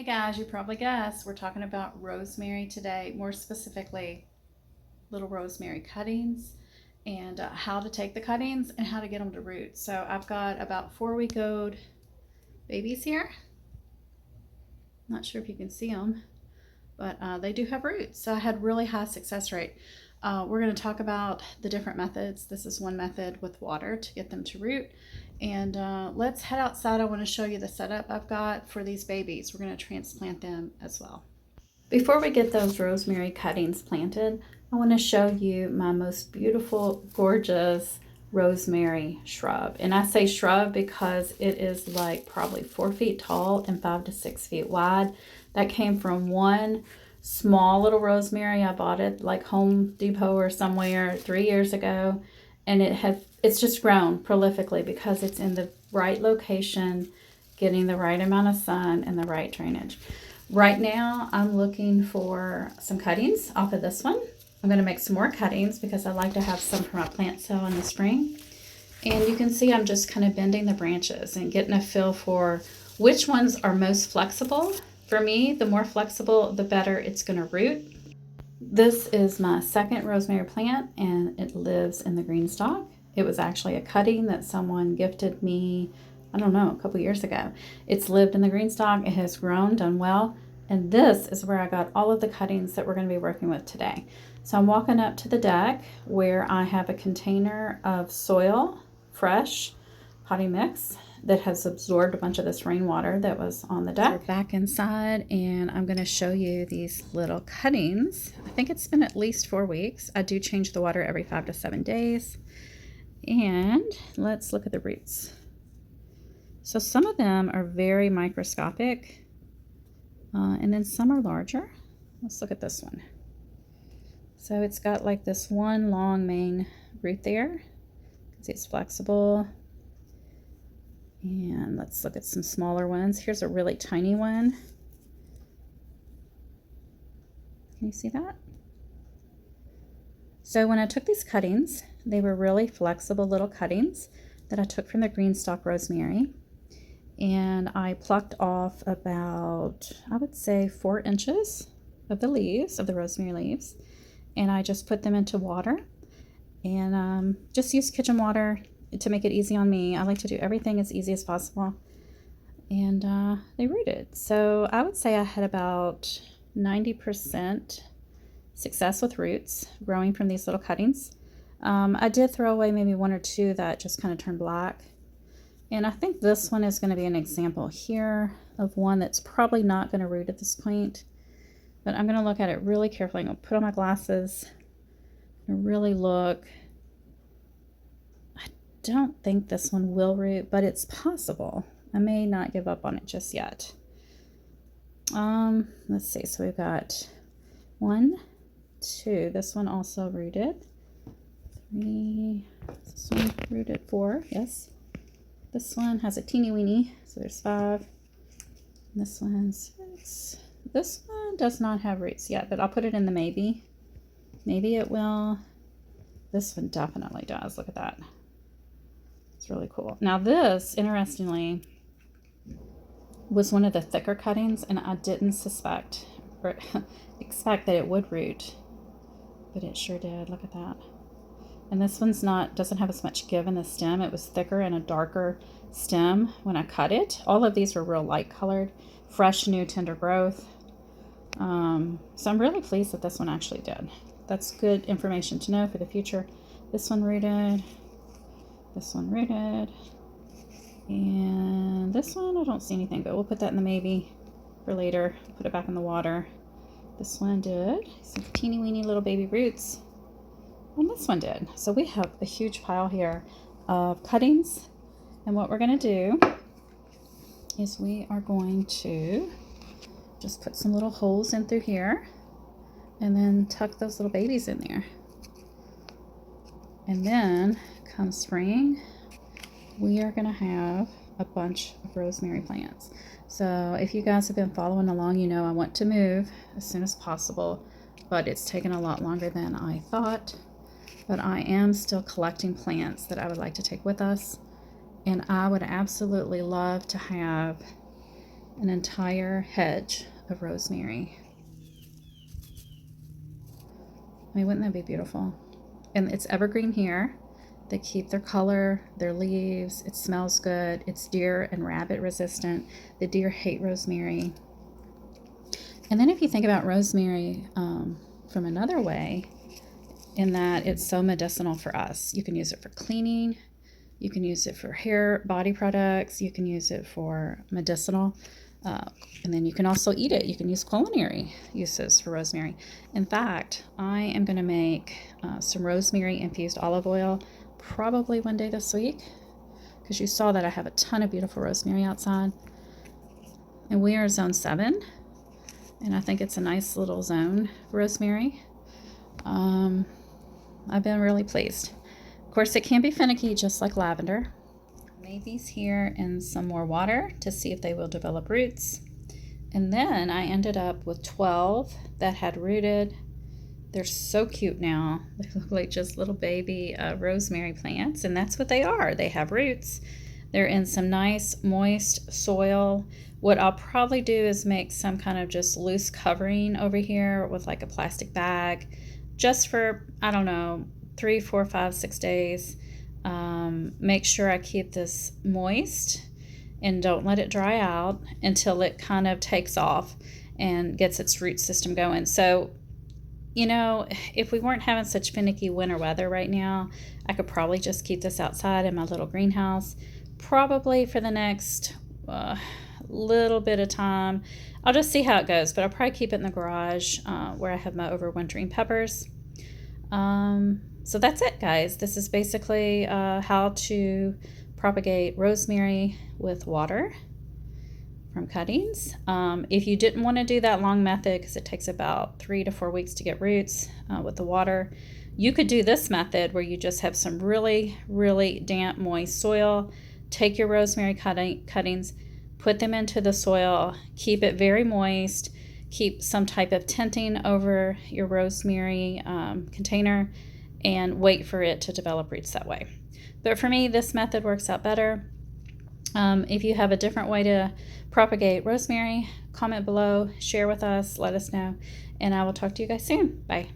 Hey guys, you probably guessed we're talking about rosemary today, more specifically little rosemary cuttings and how to take the cuttings and how to get them to root. So I've got about 4-week-old babies here. Not sure if you can see them, but they do have roots. So I had really high success rate. We're going to talk about the different methods. This is one method with water to get them to root. And let's head outside. I want to show you the setup I've got for these babies. We're going to transplant them as well. Before we get those rosemary cuttings planted, I want to show you my most beautiful, gorgeous rosemary shrub. And I say shrub because it is like probably 4 feet tall and 5 to 6 feet wide. That came from one small little rosemary. I bought it like Home Depot or somewhere 3 years ago. And it's just grown prolifically because it's in the right location, getting the right amount of sun and the right drainage. Right now, I'm looking for some cuttings off of this one. I'm going to make some more cuttings because I like to have some for my plant sale in the spring. And you can see I'm just kind of bending the branches and getting a feel for which ones are most flexible. For me, the more flexible, the better it's going to root. This is my second rosemary plant, and it lives in the green stalk. It was actually a cutting that someone gifted me, I don't know, a couple years ago. It's lived in the green stalk. It has grown, done well. And this is where I got all of the cuttings that we're going to be working with today. So I'm walking up to the deck where I have a container of soil, fresh potting mix that has absorbed a bunch of this rainwater that was on the deck. So we're back inside, and I'm going to show you these little cuttings. I think it's been at least 4 weeks. I do change the water every 5 to 7 days. And let's look at the roots. So some of them are very microscopic, and then some are larger. Let's look at this one. So it's got like this one long main root there. See, it's flexible. And let's look at some smaller ones. Here's a really tiny one. Can you see that? So when I took these cuttings, they were really flexible little cuttings that I took from the green stalk rosemary. And I plucked off about, I would say, 4 inches of the leaves, of the rosemary leaves. And I just put them into water and just use kitchen water to make it easy on me. I like to do everything as easy as possible. And they rooted. So I would say I had about 90% success with roots growing from these little cuttings. I did throw away maybe 1 or 2 that just kind of turned black. And I think this one is going to be an example here of one that's probably not going to root at this point. But I'm going to look at it really carefully. I'm going to put on my glasses and really look. I don't think this one will root, but it's possible. I may not give up on it just yet. Let's see. So we've got 1, 2. This one also rooted. 3. This one rooted. 4. Yes. This one has a teeny weeny, so there's 5. And this one 6. This one does not have roots yet, but I'll put it in the maybe. Maybe it will. This one definitely does. Look at that. It's really cool. Now this, interestingly, was one of the thicker cuttings, and I didn't suspect or expect that it would root, but it sure did. Look at that. And this one's doesn't have as much give in the stem. It was thicker and a darker stem when I cut it. All of these were real light colored, fresh, new, tender growth. So I'm really pleased that this one actually did. That's good information to know for the future. This one rooted. This one rooted. And this one, I don't see anything, but we'll put that in the maybe for later. Put it back in the water. This one did. Some teeny weeny little baby roots. And this one did. So we have a huge pile here of cuttings. And what we're going to do is we are going to just put some little holes in through here and then tuck those little babies in there. And then come spring, we are going to have a bunch of rosemary plants. So if you guys have been following along, you know I want to move as soon as possible, but it's taken a lot longer than I thought. But I am still collecting plants that I would like to take with us. And I would absolutely love to have an entire hedge of rosemary. I mean, wouldn't that be beautiful? And it's evergreen here. They keep their color, their leaves. It smells good. It's deer and rabbit resistant. The deer hate rosemary. And then if you think about rosemary from another way, in that it's so medicinal for us. You can use it for cleaning. You can use it for hair, body products. You can use it for medicinal. And then you can also eat it. You can use culinary uses for rosemary. In fact, I am going to make some rosemary infused olive oil probably one day this week, because you saw that I have a ton of beautiful rosemary outside. And we are zone 7, and I think it's a nice little zone for rosemary. I've been really pleased. Of course, it can be finicky, just like lavender. Made these here in some more water to see if they will develop roots. And then I ended up with 12 that had rooted. They're so cute now. They look like just little baby rosemary plants, and that's what they are. They have roots. They're in some nice moist soil. What I'll probably do is make some kind of just loose covering over here with like a plastic bag, just for, I don't know, 3, 4, 5, 6 days. Make sure I keep this moist and don't let it dry out until it kind of takes off and gets its root system going. So, you know, if we weren't having such finicky winter weather right now, I could probably just keep this outside in my little greenhouse, probably for the next little bit of time. I'll just see how it goes, but I'll probably keep it in the garage where I have my overwintering peppers. So that's it, guys. This is basically how to propagate rosemary with water from cuttings. If you didn't want to do that long method, because it takes about 3 to 4 weeks to get roots with the water, you could do this method where you just have some really, really damp, moist soil. Take your rosemary cuttings, put them into the soil, keep it very moist, keep some type of tenting over your rosemary container, and wait for it to develop roots that way. But for me, this method works out better. If you have a different way to propagate rosemary, comment below, share with us, let us know, and I will talk to you guys soon. Bye.